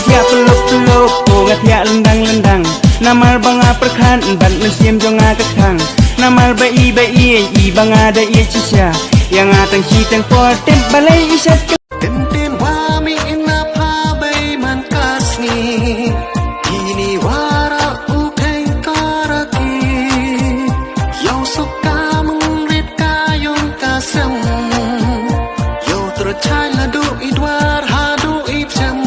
tiap peluk-peluk Bunga tiap lendang-lendang Namar banga perkan Bat nasiam jonga kekang Namar bai-bai I banga da iya cisya Yang atang citang portem balai isat Tenten wami ina pabai man kasni Kini wara ukai karaki Yau suka mengrit kayong kasem Yau tercai ladu idwar hadu ipjam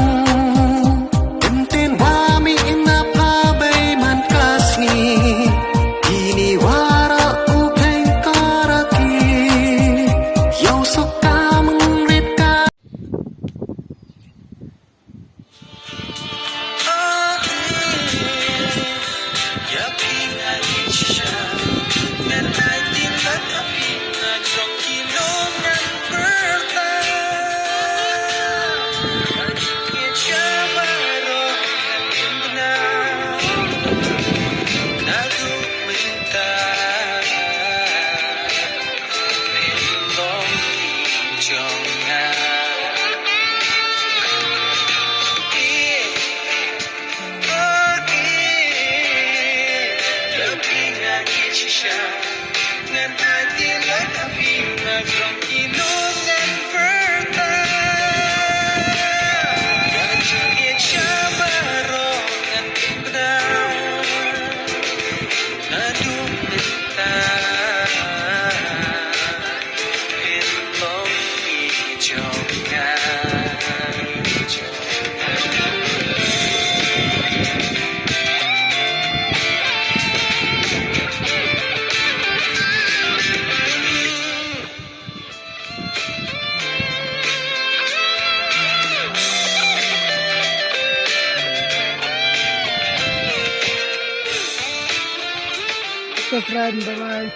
Tenten wami ina pabai man kasni Kini wara ukai karaki Yau suka mengrit friend, bye-bye.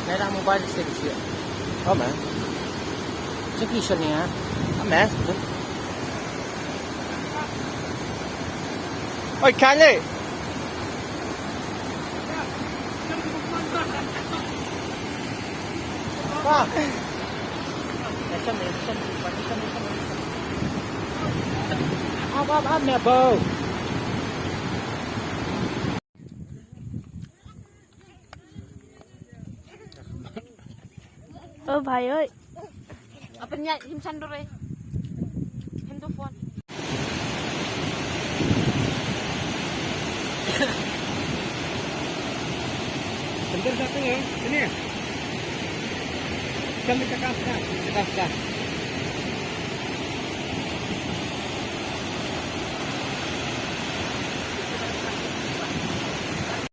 Đây là mobile station. Oh man. Station niya. Amen. Oi, Kale. Ah. Up nè bơ. भाई ơi अपन nhảy him san rồi him to phone Bentar datang ya, ini ya. Kami cakap.